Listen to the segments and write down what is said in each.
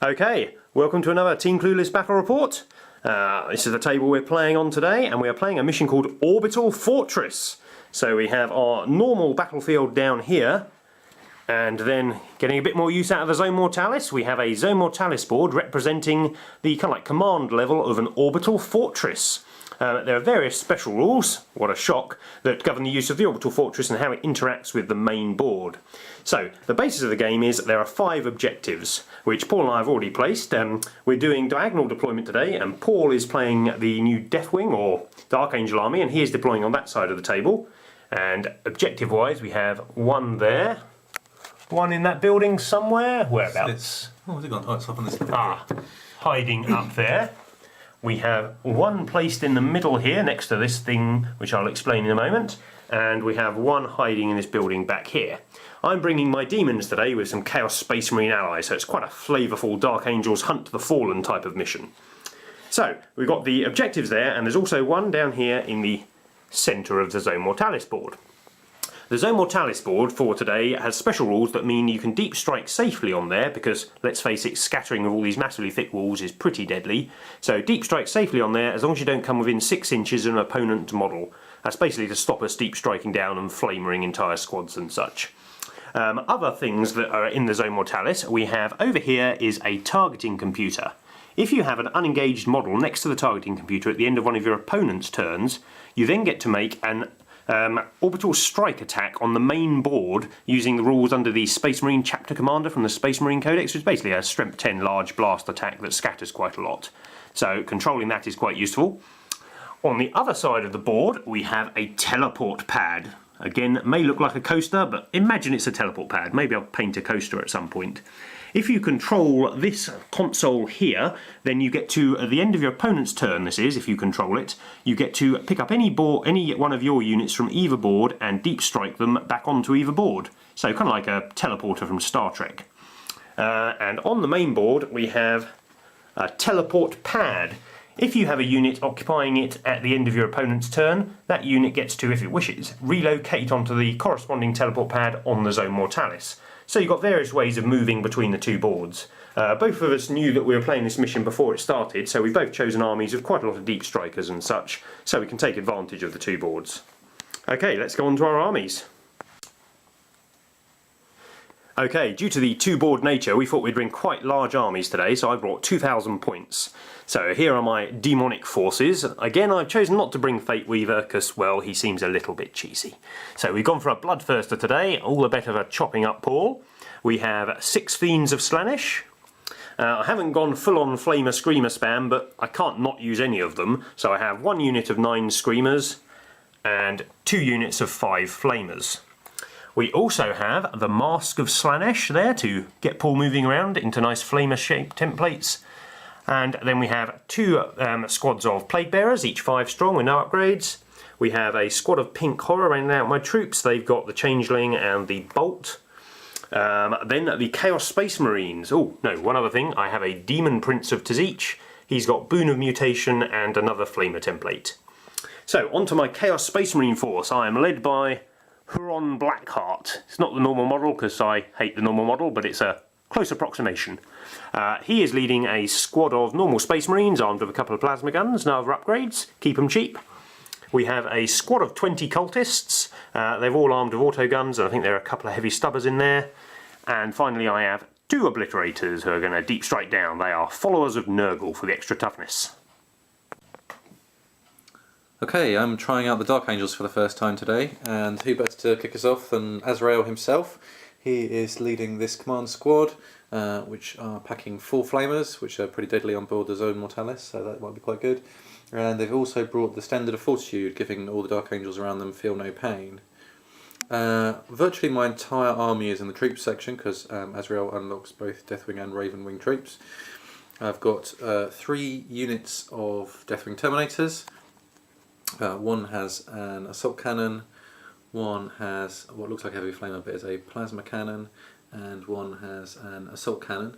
Okay, welcome to another Team Clueless Battle Report. This is the table we're playing on today, and we are playing a mission called Orbital Fortress. So we have our normal battlefield down here, and then getting a bit more use out of the Zone Mortalis, we have a Zone Mortalis board representing the kind of like command level of an orbital fortress. There are various special rules, what a shock, that govern the use of the orbital fortress and how it interacts with the main board. So, the basis of the game is there are 5 objectives, which Paul and I have already placed. We're doing diagonal deployment today, and Paul is playing the new Deathwing, or Dark Angel Army, and he is deploying on that side of the table. And objective-wise, we have one there, one in that building somewhere, whereabouts? Oh, where's it gone? Oh, it's up on this. Hiding up there. We have one placed in the middle here next to this thing, which I'll explain in a moment, and we have one hiding in this building back here. I'm bringing my Daemons today with some Chaos Space Marine allies, so it's quite a flavourful Dark Angels Hunt the Fallen type of mission. So, we've got the objectives there, and there's also one down here in the centre of the Zone Mortalis board. The Zone Mortalis board for today has special rules that mean you can deep strike safely on there because, let's face it, scattering of all these massively thick walls is pretty deadly. So deep strike safely on there as long as you don't come within 6 inches of an opponent model. That's basically to stop us deep striking down and flamering entire squads and such. Other things that are in the Zone Mortalis we have over here is a targeting computer. If you have an unengaged model next to the targeting computer at the end of one of your opponent's turns, you then get to make an orbital strike attack on the main board using the rules under the Space Marine Chapter Commander from the Space Marine Codex, which is basically a Strength 10 large blast attack that scatters quite a lot. So controlling that is quite useful. On the other side of the board we have a teleport pad. Again, it may look like a coaster, but imagine it's a teleport pad. Maybe I'll paint a coaster at some point. If you control this console here, then you get to, at the end of your opponent's turn, this is, if you control it, you get to pick up any one of your units from either board and deep strike them back onto either board. So kind of like a teleporter from Star Trek. And on the main board we have a teleport pad. If you have a unit occupying it at the end of your opponent's turn, that unit gets to, if it wishes, relocate onto the corresponding teleport pad on the Zone Mortalis. So you've got various ways of moving between the two boards. Both of us knew that we were playing this mission before it started, so we've both chosen armies with quite a lot of deep strikers and such, so we can take advantage of the two boards. Okay, let's go on to our armies. Okay, due to the two-board nature, we thought we'd bring quite large armies today, so I brought 2,000 points. So here are my demonic forces. Again, I've chosen not to bring Fate Weaver because, well, he seems a little bit cheesy. So we've gone for a Bloodthirster today, all the better for chopping up Paul. We have 6 Fiends of Slaanesh. I haven't gone full-on Flamer Screamer spam, but I can't not use any of them. So I have 1 unit of 9 Screamers and 2 units of 5 Flamers. We also have the Mask of Slaanesh there to get Paul moving around into nice Flamer-shaped templates. And then we have 2 squads of Plague Bearers, each 5 strong with no upgrades. We have a squad of Pink Horror rounding out my troops. They've got the Changeling and the Bolt. Then the Chaos Space Marines. Oh, no, one other thing. I have a Demon Prince of Tzich. He's got Boon of Mutation and another Flamer template. So, onto my Chaos Space Marine force. I am led by Huron Blackheart. It's not the normal model because I hate the normal model, but it's a close approximation. He is leading a squad of normal Space Marines armed with a couple of plasma guns, no other upgrades, keep them cheap. We have a squad of 20 cultists, they're all armed with auto guns, and I think there are a couple of heavy stubbers in there. And finally I have 2 obliterators who are going to deep strike down. They are followers of Nurgle for the extra toughness. Okay, I'm trying out the Dark Angels for the first time today, and who better to kick us off than Azrael himself. He is leading this command squad, which are packing 4 Flamers, which are pretty deadly on board the Zone Mortalis, so that might be quite good. And they've also brought the Standard of Fortitude, giving all the Dark Angels around them feel no pain. Virtually my entire army is in the troops section, because Azrael unlocks both Deathwing and Ravenwing troops. I've got 3 units of Deathwing Terminators. One has an assault cannon, one has what looks like a heavy flamer but is a plasma cannon, and one has an assault cannon.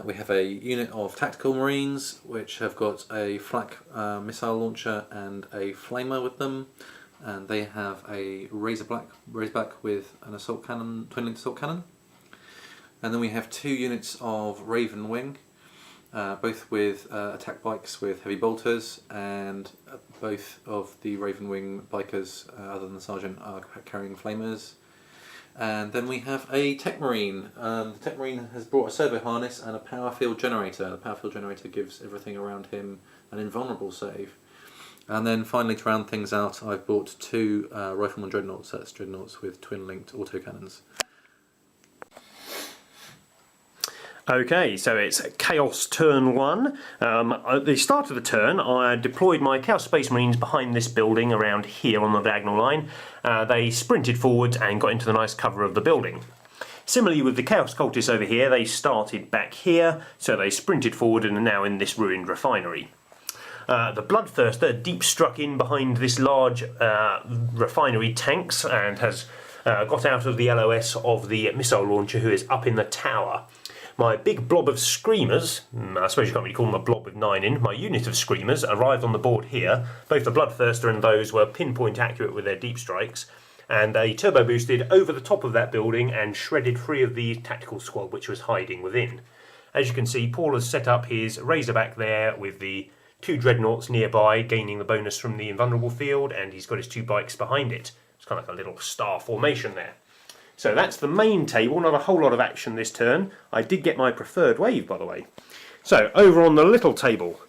We have a unit of tactical marines which have got a flak missile launcher and a flamer with them, and they have a razorback with an assault cannon, twin-linked assault cannon. And then we have 2 units of Raven Wing, both with attack bikes with heavy bolters, and both of the Raven Wing bikers, other than the sergeant, are carrying flamers. And then we have a Tech Marine. The Tech Marine has brought a servo harness and a power field generator. The power field generator gives everything around him an invulnerable save. And then finally, to round things out, I've bought 2 Rifleman Dreadnoughts. That's Dreadnoughts with twin-linked autocannons. Okay, so it's Chaos turn 1. At the start of the turn, I deployed my Chaos Space Marines behind this building around here on the diagonal line. They sprinted forwards and got into the nice cover of the building. Similarly with the Chaos Cultists over here, they started back here, so they sprinted forward and are now in this ruined refinery. The Bloodthirster deep struck in behind this large refinery tanks and has got out of the LOS of the missile launcher, who is up in the tower. My big blob of Screamers, I suppose you can't really call them a blob with 9 in, my unit of Screamers arrived on the board here. Both the Bloodthirster and those were pinpoint accurate with their deep strikes, and they turbo boosted over the top of that building and shredded 3 of the tactical squad which was hiding within. As you can see, Paul has set up his Razorback there with the 2 Dreadnoughts nearby, gaining the bonus from the invulnerable field, and he's got his 2 bikes behind it. It's kind of like a little star formation there. So that's the main table, not a whole lot of action this turn. I did get my preferred wave, by the way. So, over on the little table,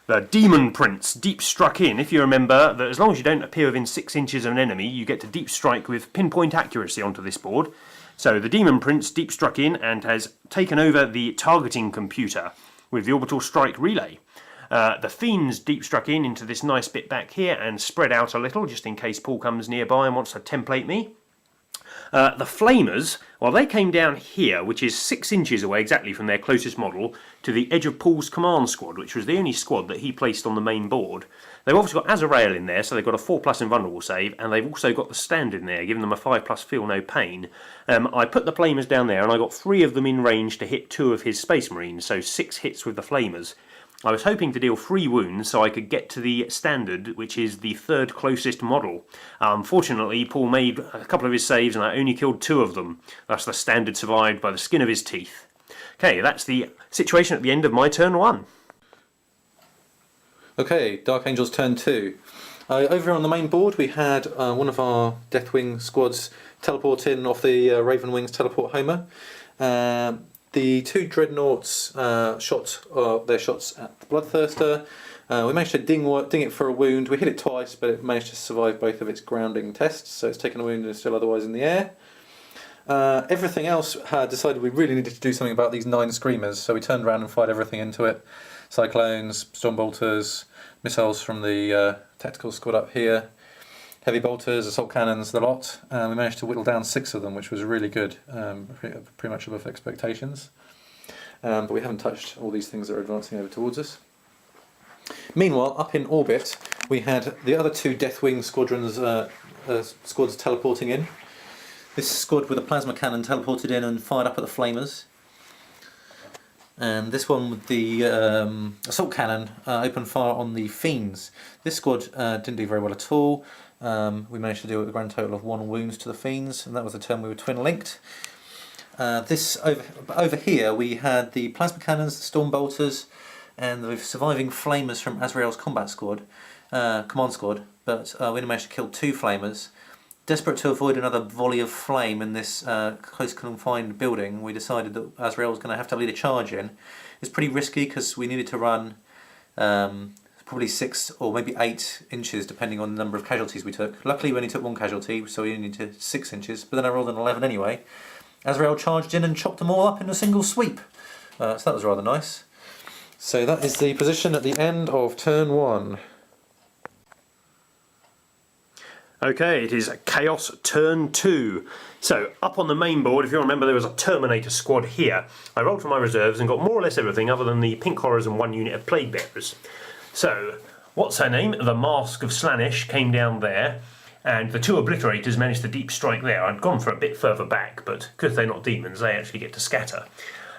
the Demon Prince deep struck in. If you remember that as long as you don't appear within 6 inches of an enemy, you get to deep strike with pinpoint accuracy onto this board. So the Demon Prince deep struck in and has taken over the targeting computer with the Orbital Strike Relay. The Fiends deep struck in into this nice bit back here and spread out a little, just in case Paul comes nearby and wants to template me. The Flamers, well, they came down here, which is 6 inches away exactly from their closest model, to the edge of Paul's command squad, which was the only squad that he placed on the main board. They've obviously got Azrael in there, so they've got a 4+ invulnerable save, and they've also got the standard in there, giving them a 5+ feel no pain. I put the Flamers down there, and I got 3 of them in range to hit 2 of his Space Marines, so 6 hits with the Flamers. I was hoping to deal 3 wounds so I could get to the standard, which is the 3rd closest model. Fortunately, Paul made a couple of his saves and I only killed 2 of them. Thus the standard survived by the skin of his teeth. Okay, that's the situation at the end of my turn 1. Okay, Dark Angels turn 2. Over on the main board we had one of our Deathwing squads teleport in off the Raven Wings teleport homer. The 2 Dreadnoughts shot their shots at the Bloodthirster. We managed to ding it for a wound. We hit it twice, but it managed to survive both of its grounding tests, so it's taken a wound and is still otherwise in the air. Everything else had decided we really needed to do something about these 9 Screamers, so we turned around and fired everything into it. Cyclones, Stormbolters, missiles from the tactical squad up here, heavy bolters, assault cannons, the lot. We managed to whittle down 6 of them, which was really good, pretty much above expectations. But we haven't touched all these things that are advancing over towards us. Meanwhile, up in orbit, we had the other 2 Deathwing squads teleporting in. This squad with a plasma cannon teleported in and fired up at the Flamers. And this one with the assault cannon opened fire on the Fiends. This squad didn't do very well at all. We managed to do a grand total of 1 wounds to the Fiends, and that was the turn we were twin linked. Over here we had the plasma cannons, the storm bolters, and the surviving flamers from Azrael's combat squad, command squad. But we only managed to kill 2 flamers. Desperate to avoid another volley of flame in this close confined building, we decided that Azrael was going to have to lead a charge in. It's pretty risky because we needed to run probably 6 or maybe 8 inches depending on the number of casualties we took. Luckily we only took 1 casualty, so we only needed 6 inches, but then I rolled an 11 anyway. Azrael charged in and chopped them all up in a single sweep. So that was rather nice. So that is the position at the end of turn 1. Okay, it is Chaos turn 2. So, up on the main board, if you remember, there was a Terminator squad here. I rolled for my reserves and got more or less everything other than the Pink Horrors and 1 unit of Plague Bearers. So, what's her name? The Mask of Slaanesh came down there, and the 2 Obliterators managed to deep strike there. I'd gone for a bit further back, but because they're not demons, they actually get to scatter.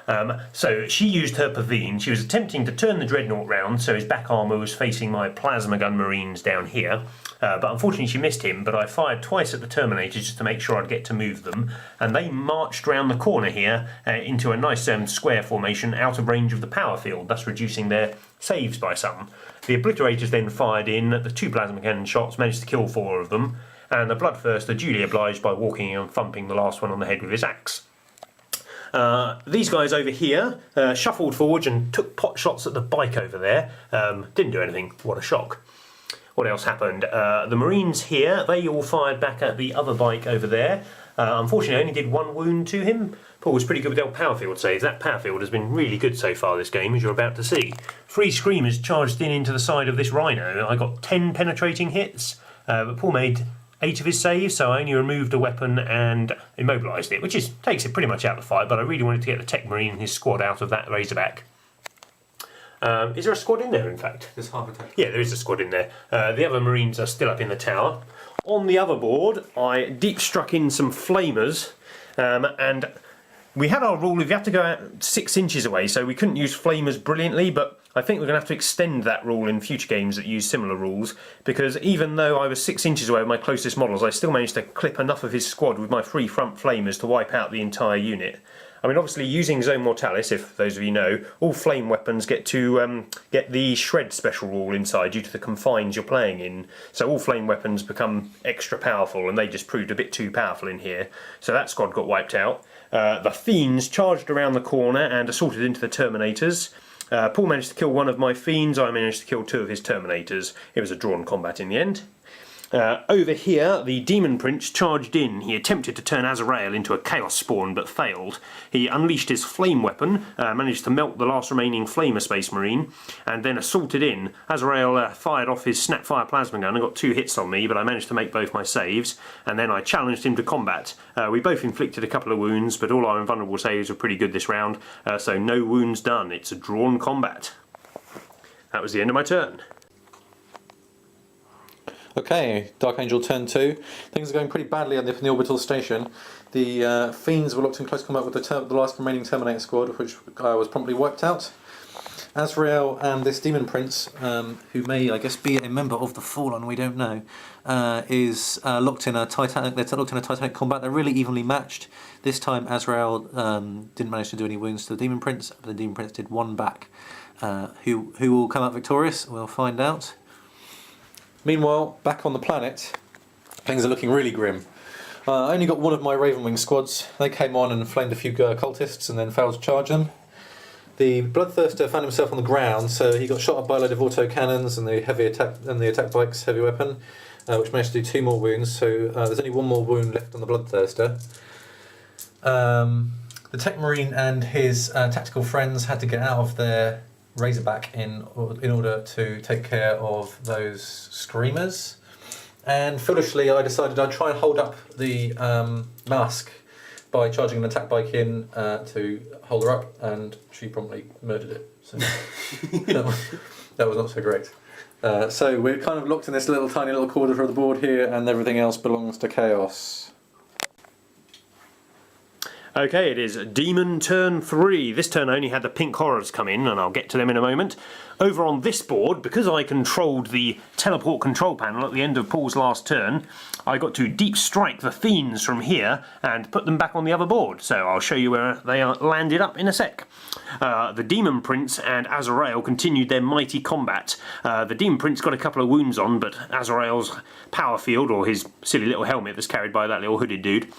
So she used her pavine. She was attempting to turn the dreadnought round so his back armour was facing my plasma gun marines down here. But unfortunately she missed him, but I fired twice at the Terminators just to make sure I'd get to move them, and they marched round the corner here into a nice square formation out of range of the power field, thus reducing their saves by some. The Obliterators then fired in, the 2 plasma cannon shots managed to kill 4 of them, and the Bloodthirster duly obliged by walking in and thumping the last one on the head with his axe. These guys over here shuffled forward and took pot shots at the bike over there. Didn't do anything, what a shock. What else happened? The Marines here, they all fired back at the other bike over there. Unfortunately, I only did 1 wound to him. Paul was pretty good with their power field saves. That power field has been really good so far this game, as you're about to see. 3 Screamers charged in into the side of this Rhino. I got 10 penetrating hits, but Paul made 8 of his saves, so I only removed a weapon and immobilised it, which takes it pretty much out of the fight, but I really wanted to get the Tech Marine and his squad out of that Razorback. Is there a squad in there, in fact? There's half a tank. Yeah, there is a squad in there. The other Marines are still up in the tower. On the other board, I deep struck in some flamers, and we had our rule, you have to go out 6 inches away, so we couldn't use flamers brilliantly, but I think we're going to have to extend that rule in future games that use similar rules, because even though I was 6 inches away with my closest models, I still managed to clip enough of his squad with my 3 front flamers to wipe out the entire unit. I mean, obviously, using Zone Mortalis, if those of you know, all flame weapons get to get the Shred special rule inside due to the confines you're playing in. So all flame weapons become extra powerful, and they just proved a bit too powerful in here. So that squad got wiped out. The Fiends charged around the corner and assaulted into the Terminators. Paul managed to kill 1 of my Fiends, I managed to kill 2 of his Terminators. It was a drawn combat in the end. Over here, the Demon Prince charged in. He attempted to turn Azrael into a Chaos Spawn, but failed. He unleashed his flame weapon, managed to melt the last remaining Flamer Space Marine, and then assaulted in. Azrael fired off his Snapfire Plasma Gun and got 2 hits on me, but I managed to make both my saves, and then I challenged him to combat. We both inflicted a couple of wounds, but all our invulnerable saves were pretty good this round, so no wounds done. It's a drawn combat. That was the end of my turn. Okay, Dark Angel turn 2. Things are going pretty badly on the orbital station. The Fiends were locked in close combat with the last remaining Terminator squad, which was promptly wiped out. Azrael and this Demon Prince, who may, I guess, be a member of the Fallen, we don't know, is locked in a Titanic. They're locked in a Titanic combat. They're really evenly matched. This time, Azrael didn't manage to do any wounds to the Demon Prince, but the Demon Prince did 1 back. Who will come out victorious? We'll find out. Meanwhile, back on the planet, things are looking really grim. I only got 1 of my Ravenwing squads. They came on and flamed a few cultists and then failed to charge them. The Bloodthirster found himself on the ground, so he got shot up by a load of autocannons and the attack bike's heavy weapon, which managed to do 2 more wounds. So there's only 1 more wound left on the Bloodthirster. The Tech Marine and his tactical friends had to get out of their Razorback in order to take care of those Screamers, and foolishly I decided I'd try and hold up the mask by charging an attack bike in to hold her up, and she promptly murdered it. So that was not so great. So we're kind of locked in this tiny little corner of the board here, and everything else belongs to Chaos. Okay, it is Demon turn 3. This turn I only had the pink horrors come in, and I'll get to them in a moment. Over on this board, because I controlled the teleport control panel at the end of Paul's last turn, I got to deep strike the Fiends from here and put them back on the other board. So I'll show you where they are landed up in a sec. The Demon Prince and Azrael continued their mighty combat. The Demon Prince got a couple of wounds on, but Azrael's power field, or his silly little helmet that's carried by that little hooded dude,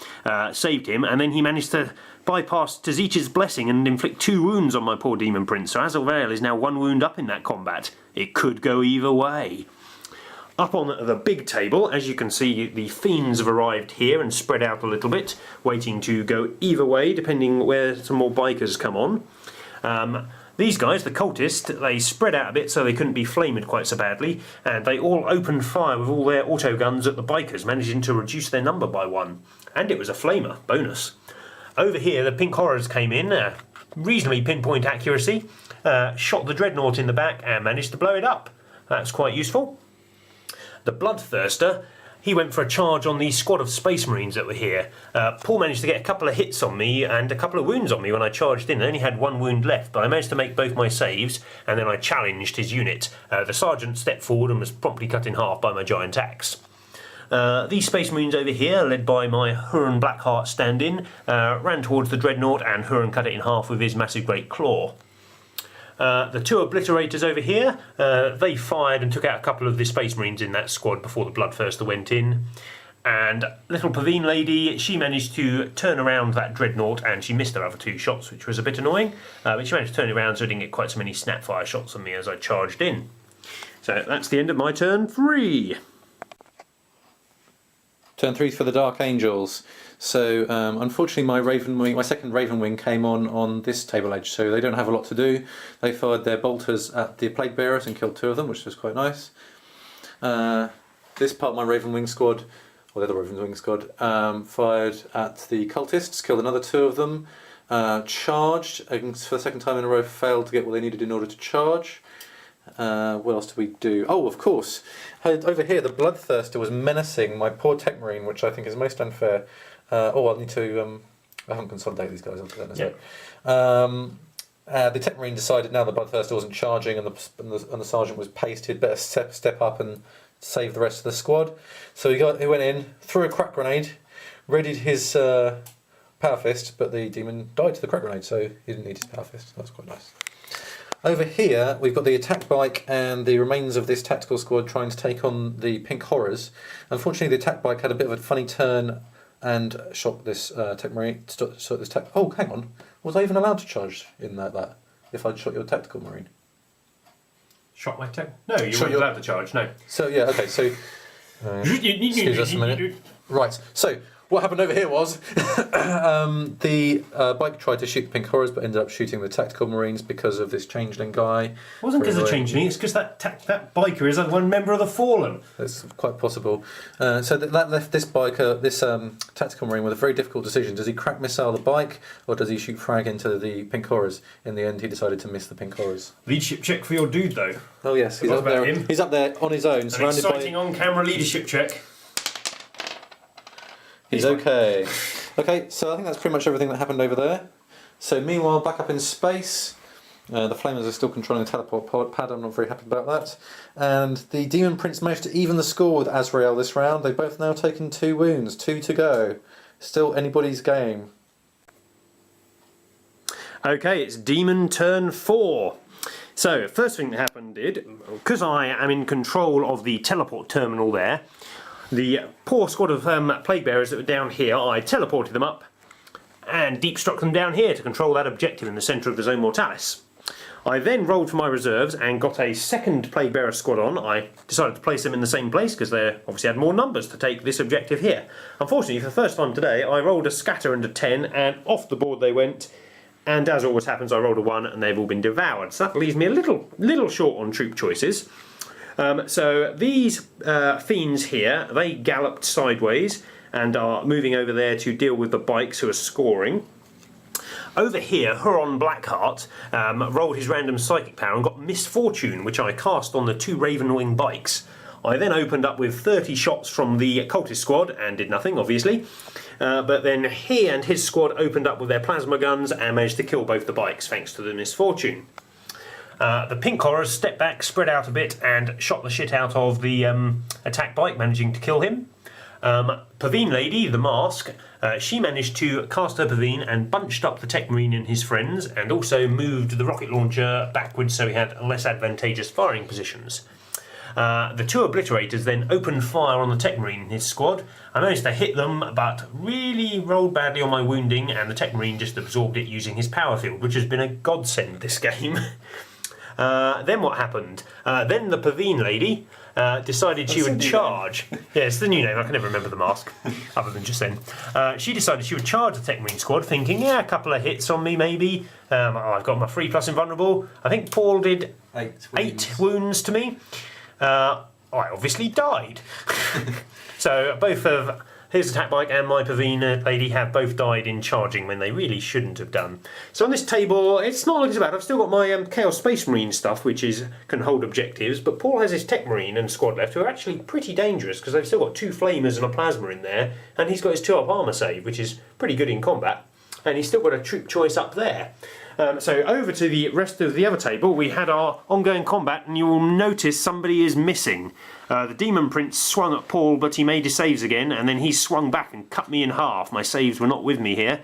saved him, and then he managed to bypass Tzitz's blessing and inflict 2 wounds on my poor Demon Prince. So Azrael is now 1 wound up in that combat. It could go either way. Up on the big table, as you can see, the Fiends have arrived here and spread out a little bit, waiting to go either way, depending where some more bikers come on. These guys, the cultists, they spread out a bit so they couldn't be flamed quite so badly, and they all opened fire with all their autoguns at the bikers, managing to reduce their number by 1. And it was a flamer, bonus. Over here, the pink horrors came in, reasonably pinpoint accuracy, shot the dreadnought in the back and managed to blow it up. That's quite useful. The Bloodthirster, he went for a charge on the squad of Space Marines that were here. Paul managed to get a couple of hits on me and a couple of wounds on me when I charged in. I only had one wound left, but I managed to make both my saves, and then I challenged his unit. The sergeant stepped forward and was promptly cut in half by my giant axe. These Space Marines over here, led by my Huron Blackheart stand-in, ran towards the Dreadnought, and Huron cut it in half with his massive great claw. The two obliterators over here, they fired and took out a couple of the Space Marines in that squad before the Bloodthirster went in. And little Pavine lady, she managed to turn around that Dreadnought, and she missed her other two shots, which was a bit annoying. But she managed to turn it around so I didn't get quite so many snapfire shots on me as I charged in. So that's the end of my turn 3. Turn 3 for the Dark Angels. So unfortunately my second Raven Wing came on this table edge, so they don't have a lot to do. They fired their bolters at the Plague Bearers and killed 2 of them, which was quite nice. This part of my Raven Wing squad, or the other Raven Wing squad, fired at the cultists, killed another 2 of them, charged, and for the second time in a row failed to get what they needed in order to charge. What else did we do? Oh, of course. Over here, the Bloodthirster was menacing my poor Tech Marine, which I think is most unfair. I'll need to... I haven't consolidated these guys, I'll do that in a sec. The Tech Marine decided now the Bloodthirster wasn't charging and the Sergeant was paced, he'd better step up and save the rest of the squad. So he went in, threw a crack grenade, readied his Power Fist, but the Demon died to the crack grenade, so he didn't need his Power Fist. That was quite nice. Over here, we've got the attack bike and the remains of this tactical squad trying to take on the Pink Horrors. Unfortunately, the attack bike had a bit of a funny turn and shot this Tech Marine. Oh, hang on. Was I even allowed to charge in that? If I'd shot your tactical Marine? Shot my tech? No, you weren't allowed to charge, no. So, yeah, okay, so... excuse us a minute. Right, so... what happened over here was the bike tried to shoot the Pink Horrors but ended up shooting the tactical Marines because of this changeling guy. It wasn't because of changeling, it's because that biker is one member of the Fallen. That's quite possible. So that left this biker, this tactical Marine, with a very difficult decision. Does he crack missile the bike or does he shoot frag into the Pink Horrors? In the end, he decided to miss the Pink Horrors. Leadership check for your dude, though. Oh yes, he's up there. He's up there on his own, surrounded by... An exciting on-camera leadership check. He's okay. Okay, so I think that's pretty much everything that happened over there. So meanwhile, back up in space, the Flamers are still controlling the teleport pad. I'm not very happy about that. And the Demon Prince managed to even the score with Azrael this round. They've both now taken 2 wounds, 2 to go. Still anybody's game. Okay, it's Demon turn 4. So, first thing that happened because I am in control of the teleport terminal there, the poor squad of Plague Bearers that were down here, I teleported them up and deep struck them down here to control that objective in the centre of the Zone Mortalis. I then rolled for my reserves and got a second Plague Bearer squad on. I decided to place them in the same place because they obviously had more numbers to take this objective here. Unfortunately, for the first time today, I rolled a scatter and a 10 and off the board they went. And as always happens, I rolled a 1 and they've all been devoured. So that leaves me a little short on troop choices. So these fiends here, they galloped sideways and are moving over there to deal with the bikes who are scoring. Over here, Huron Blackheart rolled his random psychic power and got Misfortune, which I cast on the 2 Ravenwing bikes. I then opened up with 30 shots from the cultist squad and did nothing, obviously. But then he and his squad opened up with their plasma guns and managed to kill both the bikes, thanks to the Misfortune. The Pink Horrors stepped back, spread out a bit, and shot the shit out of the attack bike, managing to kill him. Pavine Lady, the mask, she managed to cast her Pavine and bunched up the Tech Marine and his friends, and also moved the rocket launcher backwards so he had less advantageous firing positions. The 2 obliterators then opened fire on the Tech Marine and his squad. I managed to hit them, but really rolled badly on my wounding, and the Tech Marine just absorbed it using his power field, which has been a godsend this game. Then what happened? Then the Pavine Lady decided she would charge. Yeah, it's the new name, I can never remember the mask, other than just then. She decided she would charge the Tech Marine squad, thinking, yeah, a couple of hits on me maybe. I've got my 3+ invulnerable. I think Paul did 8 wounds to me. I obviously died. So both of his attack bike and my Pavina lady have both died in charging when they really shouldn't have done. So on this table, it's not looking so bad. I've still got my Chaos Space Marine stuff, which can hold objectives, but Paul has his Tech Marine and squad left, who are actually pretty dangerous, because they've still got 2 Flamers and a Plasma in there, and he's got his 2-up armour save, which is pretty good in combat, and he's still got a troop choice up there. So over to the rest of the other table, we had our ongoing combat, and you will notice somebody is missing. The Demon Prince swung at Paul, but he made his saves again, and then he swung back and cut me in half. My saves were not with me here.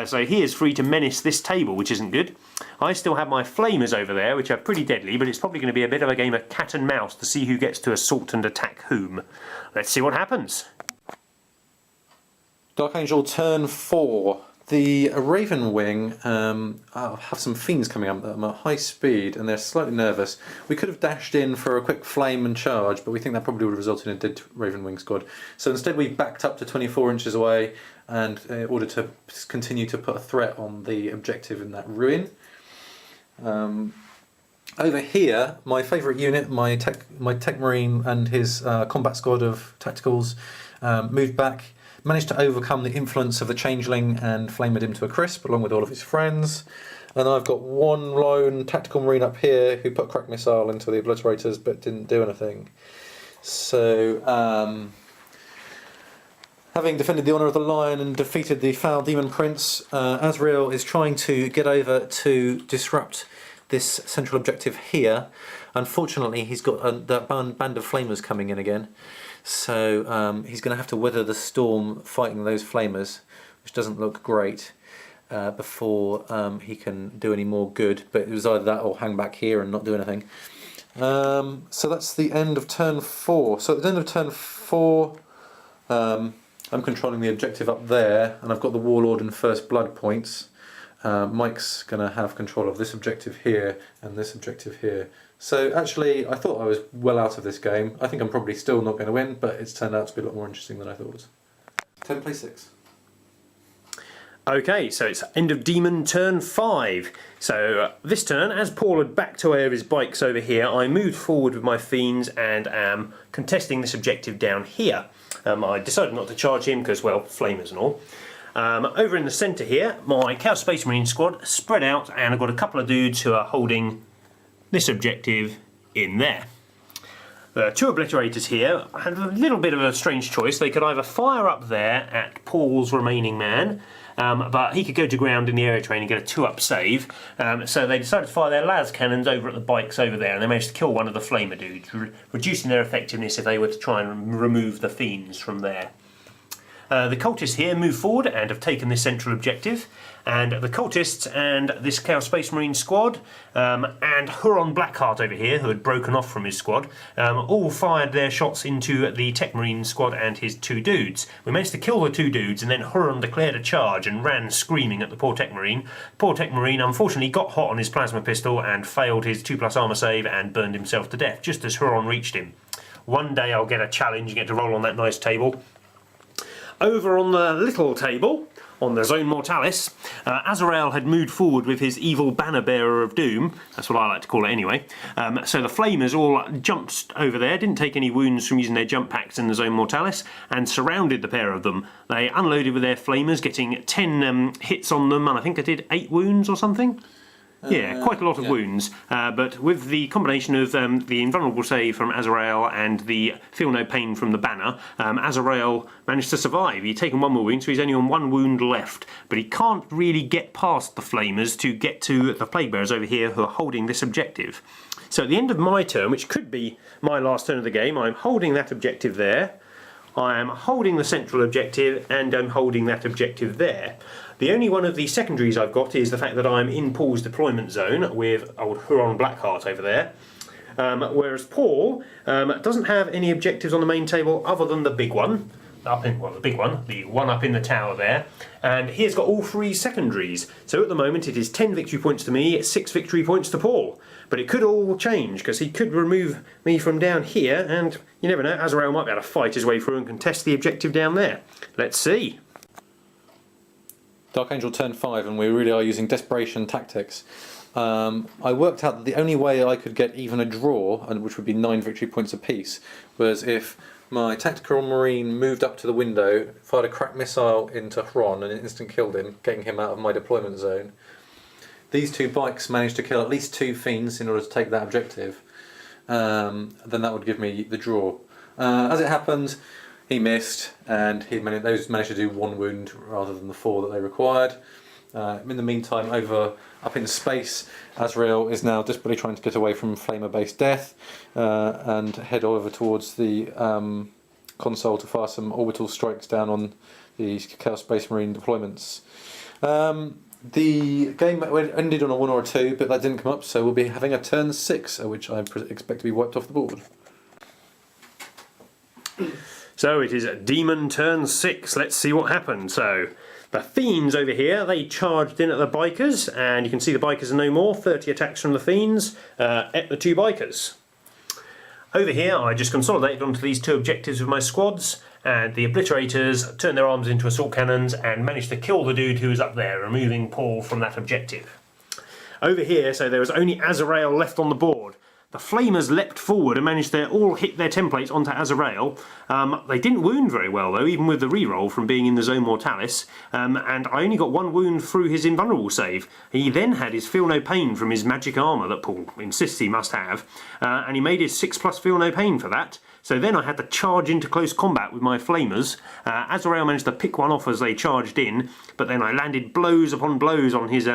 So he is free to menace this table, which isn't good. I still have my Flamers over there, which are pretty deadly, but it's probably going to be a bit of a game of cat and mouse to see who gets to assault and attack whom. Let's see what happens. Dark Angel turn 4. The Raven Wing have some fiends coming up at high speed, and they're slightly nervous. We could have dashed in for a quick flame and charge, but we think that probably would have resulted in a dead Raven Wing squad. So instead we backed up to 24 inches away, and in order to continue to put a threat on the objective in that ruin. Over here, my favourite unit, my tech Marine and his combat squad of tacticals moved back. Managed to overcome the influence of the Changeling and flamed him to a crisp, along with all of his friends. And I've got one lone tactical marine up here who put crack missile into the obliterators, but didn't do anything. So, having defended the honour of the Lion and defeated the foul Demon Prince, Azrael is trying to get over to disrupt this central objective here. Unfortunately, he's got that band of flamers coming in again. So he's going to have to weather the storm fighting those flamers, which doesn't look great, before he can do any more good. But it was either that or hang back here and not do anything. So that's the end of turn 4. So at the end of turn 4, I'm controlling the objective up there, and I've got the Warlord and First Blood points. Mike's going to have control of this objective here and this objective here. So actually, I thought I was well out of this game. I think I'm probably still not going to win, but it's turned out to be a lot more interesting than I thought it was. 10 play 6. Okay, so it's end of Demon turn 5. So this turn, as Paul had backed away of his bikes over here, I moved forward with my fiends and am contesting this objective down here. I decided not to charge him because, well, flamers and all. Over in the centre here, my Chaos Space Marine squad spread out, and I've got a couple of dudes who are holding this objective in there. The 2 obliterators here had a little bit of a strange choice. They could either fire up there at Paul's remaining man, but he could go to ground in the area train and get a 2-up save. So they decided to fire their las cannons over at the bikes over there, and they managed to kill one of the flamer dudes, reducing their effectiveness if they were to try and remove the fiends from there. The cultists here move forward and have taken this central objective, and the cultists and this Chaos Space Marine squad and Huron Blackheart over here, who had broken off from his squad, all fired their shots into the Tech Marine squad and his 2 dudes. We managed to kill the 2 dudes, and then Huron declared a charge and ran screaming at the poor Tech Marine. Poor Tech Marine unfortunately got hot on his plasma pistol and failed his 2+ armour save and burned himself to death just as Huron reached him. One day I'll get a challenge and get to roll on that nice table. Over on the little table, on the Zone Mortalis, Azrael had moved forward with his evil banner bearer of doom. That's what I like to call it anyway. So the flamers all jumped over there, didn't take any wounds from using their jump packs in the Zone Mortalis, and surrounded the pair of them. They unloaded with their flamers, getting 10 hits on them, and I think I did 8 wounds or something. Yeah, quite a lot of wounds, but with the combination of the invulnerable save from Azrael and the feel no pain from the banner, Azrael managed to survive. He'd taken 1 more wound, so he's only on 1 wound left, but he can't really get past the flamers to get to the plague bearers over here who are holding this objective. So at the end of my turn, which could be my last turn of the game, I'm holding that objective there, I am holding the central objective, and I'm holding that objective there. The only one of the secondaries I've got is the fact that I'm in Paul's deployment zone with old Huron Blackheart over there. Whereas Paul doesn't have any objectives on the main table other than the big one. The one up in the tower there. And he has got all 3 secondaries. So at the moment it is 10 victory points to me, 6 victory points to Paul. But it could all change, because he could remove me from down here, and you never know, Azrael might be able to fight his way through and contest the objective down there. Let's see. Dark Angel turn 5, and we really are using desperation tactics. I worked out that the only way I could get even a draw, and which would be 9 victory points apiece, was if my tactical marine moved up to the window, fired a crack missile into Hron and instant killed him, getting him out of my deployment zone. These 2 bikes managed to kill at least 2 fiends in order to take that objective. Then that would give me the draw. As it happened, he missed, and those managed to do 1 wound rather than the 4 that they required. In the meantime, up in space, Azrael is now desperately trying to get away from Flamer-based death and head over towards the console to fire some orbital strikes down on the Chaos Space Marine deployments. The game ended on a 1 or a 2, but that didn't come up, so we'll be having a turn 6, which I expect to be wiped off the board. So it is Demon turn 6. Let's see what happened. So the Fiends over here, they charged in at the Bikers, and you can see the Bikers are no more. 30 attacks from the Fiends at the 2 Bikers. Over here, I just consolidated onto these 2 objectives with my squads, and the Obliterators turned their arms into assault cannons and managed to kill the dude who was up there, removing Paul from that objective. Over here, so there was only Azrael left on the board. The Flamers leapt forward and managed to all hit their templates onto Azrael. They didn't wound very well though, even with the reroll from being in the zone mortalis, and I only got 1 wound through his invulnerable save. He then had his feel no pain from his magic armour that Paul insists he must have, and he made his 6+ feel no pain for that. So then I had to charge into close combat with my Flamers. Azrael managed to pick one off as they charged in, but then I landed blows upon blows on his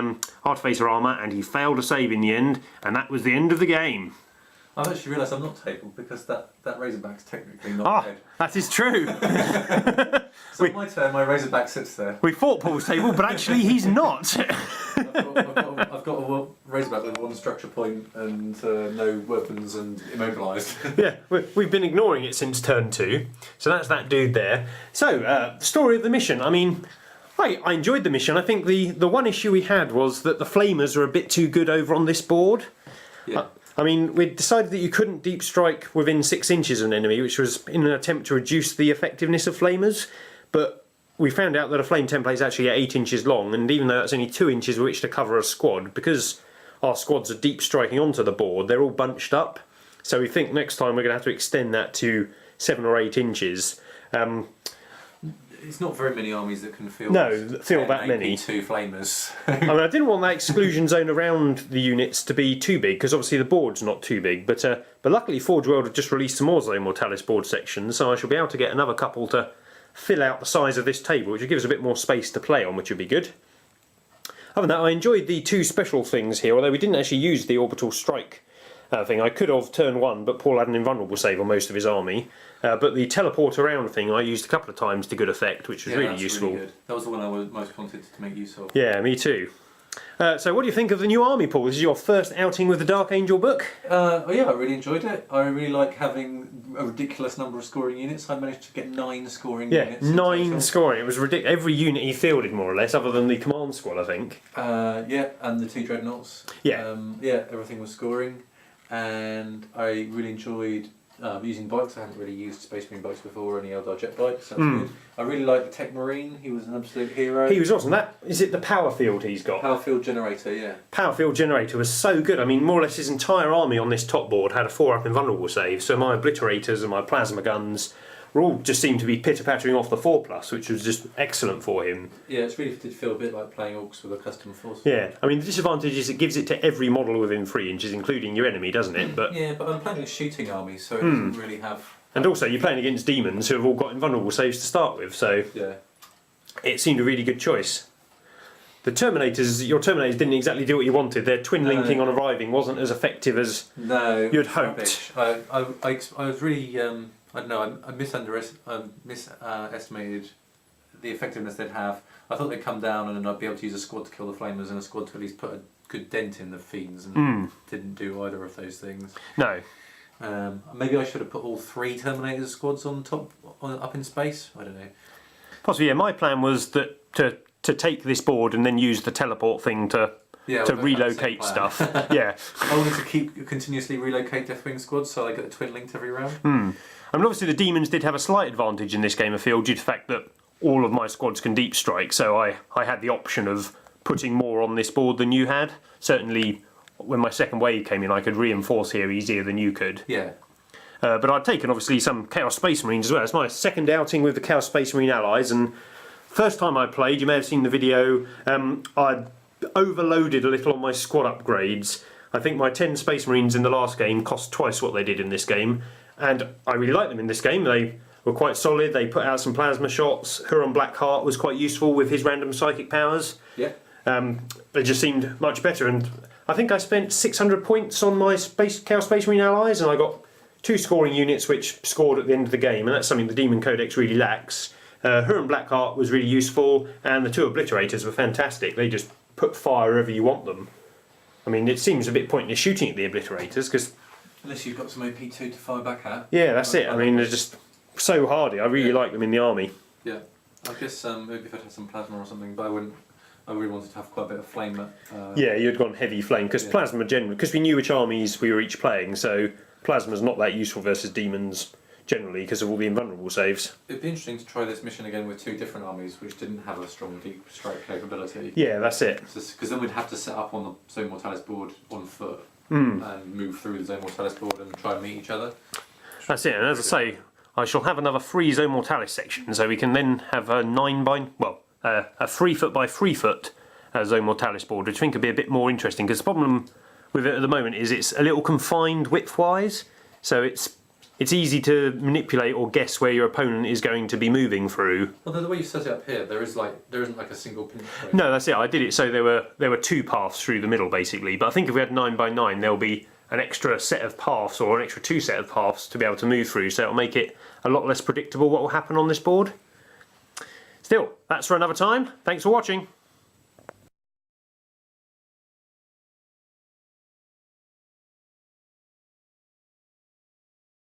Artificer armour, and he failed to save in the end, and that was the end of the game. I've actually realised I'm not tabled because that Razorback's technically not dead. That is true. So my turn, my Razorback sits there. We fought Paul's table, but actually he's not. I've got a Razorback with 1 structure point and no weapons and immobilised. Yeah, we've been ignoring it since turn 2. So that's that dude there. So, story of the mission. I mean, I enjoyed the mission. I think the one issue we had was that the Flamers are a bit too good over on this board. Yeah. I mean, we decided that you couldn't deep strike within 6 inches of an enemy, which was in an attempt to reduce the effectiveness of Flamers, but we found out that a flame template is actually 8 inches long, and even though that's only 2 inches with which to cover a squad, because our squads are deep striking onto the board, they're all bunched up, so we think next time we're going to have to extend that to 7 or 8 inches. It's not very many armies that can field that many. 2 Flamers. I mean, I didn't want that exclusion zone around the units to be too big, because obviously the board's not too big, but luckily Forge World have just released some more Zone Mortalis board sections, so I shall be able to get another couple to fill out the size of this table, which will give us a bit more space to play on, which would be good. Other than that, I enjoyed the 2 special things here, although we didn't actually use the orbital strike thing. I could have turn 1, but Paul had an invulnerable save on most of his army. But the teleport around thing I used a couple of times to good effect, which was really useful. Really good. That was the one I most wanted to make use of. Yeah, me too. So what do you think of the new army, Paul? This is your first outing with the Dark Angel book? Yeah, I really enjoyed it. I really like having a ridiculous number of scoring units. I managed to get 9 scoring units. Yeah, 9 scoring. It was ridiculous. Every unit he fielded, more or less, other than the command squad, I think. Yeah, and the 2 dreadnoughts. Yeah. Everything was scoring. And I really enjoyed using bikes. I hadn't really used Space Marine bikes before, only Eldar jet bikes. That's good. I really liked the Tech Marine. He was an absolute hero. He was awesome. Is it the power field he's got? Power field generator, yeah. Power field generator was so good. I mean, more or less his entire army on this top board had a 4-up invulnerable save. So my Obliterators and my plasma guns all just seemed to be pitter-pattering off the 4+, which was just excellent for him. Yeah, it's really did feel a bit like playing Orcs with a custom force. Yeah, I mean the disadvantage is it gives it to every model within 3 inches, including your enemy, doesn't it? But yeah, but I'm playing a shooting army, so it doesn't really have. And also you're playing against demons who have all got invulnerable saves to start with, so yeah, it seemed a really good choice. The Terminators, your Terminators didn't exactly do what you wanted. Their twin linking on arriving wasn't as effective as you'd hoped. I was really I don't know. I misestimated the effectiveness they'd have. I thought they'd come down and then I'd be able to use a squad to kill the Flamers and a squad to at least put a good dent in the Fiends, and didn't do either of those things. No. Maybe I should have put all 3 Terminator squads on top, up in space. I don't know. Possibly. Yeah. My plan was that to take this board and then use the teleport thing to relocate stuff. Yeah. I wanted to continuously relocate Deathwing squads so I get the twin linked every round. I mean, obviously the Demons did have a slight advantage in this game of field due to the fact that all of my squads can deep strike, so I had the option of putting more on this board than you had. Certainly when my second wave came in I could reinforce here easier than you could. Yeah. But I'd taken obviously some Chaos Space Marines as well. It's my second outing with the Chaos Space Marine allies, and first time I played, you may have seen the video, I overloaded a little on my squad upgrades. I think my 10 Space Marines in the last game cost twice what they did in this game, and I really liked them in this game. They were quite solid. They put out some plasma shots. Huron Blackheart was quite useful with his random psychic powers. Yeah. They just seemed much better, and I think I spent 600 points on my Chaos Space Marine allies, and I got 2 scoring units which scored at the end of the game, and that's something the Demon Codex really lacks. Huron Blackheart was really useful, and the 2 Obliterators were fantastic. They just put fire wherever you want them. I mean, it seems a bit pointless shooting at the Obliterators, because... Unless you've got some OP2 to fire back at. Yeah, that's it. I mean, they're just so hardy. I really like them in the army. Yeah. I guess maybe if I'd had some plasma or something, but I really wanted to have quite a bit of flame. Yeah, you'd gone heavy flame, because plasma generally... Because we knew which armies we were each playing, so plasma's not that useful versus demons generally, because of all the invulnerable saves. It'd be interesting to try this mission again with 2 different armies which didn't have a strong deep strike capability. Yeah, that's it. Because then we'd have to set up on the Zone Mortalis board on foot and move through the Zone Mortalis board and try and meet each other. That's it, and as I say, I shall have another free Zone Mortalis section, so we can then have a 3 foot by 3 foot Zone Mortalis board, which I think could be a bit more interesting, because the problem with it at the moment is it's a little confined width-wise, so it's easy to manipulate or guess where your opponent is going to be moving through. Well, the way you set it up here, there isn't like a single pinch point. No, that's it. I did it so there were 2 paths through the middle basically. But I think if we had 9 by 9, there'll be an extra set of paths or an extra 2 set of paths to be able to move through. So it'll make it a lot less predictable what will happen on this board. Still, that's for another time. Thanks for watching.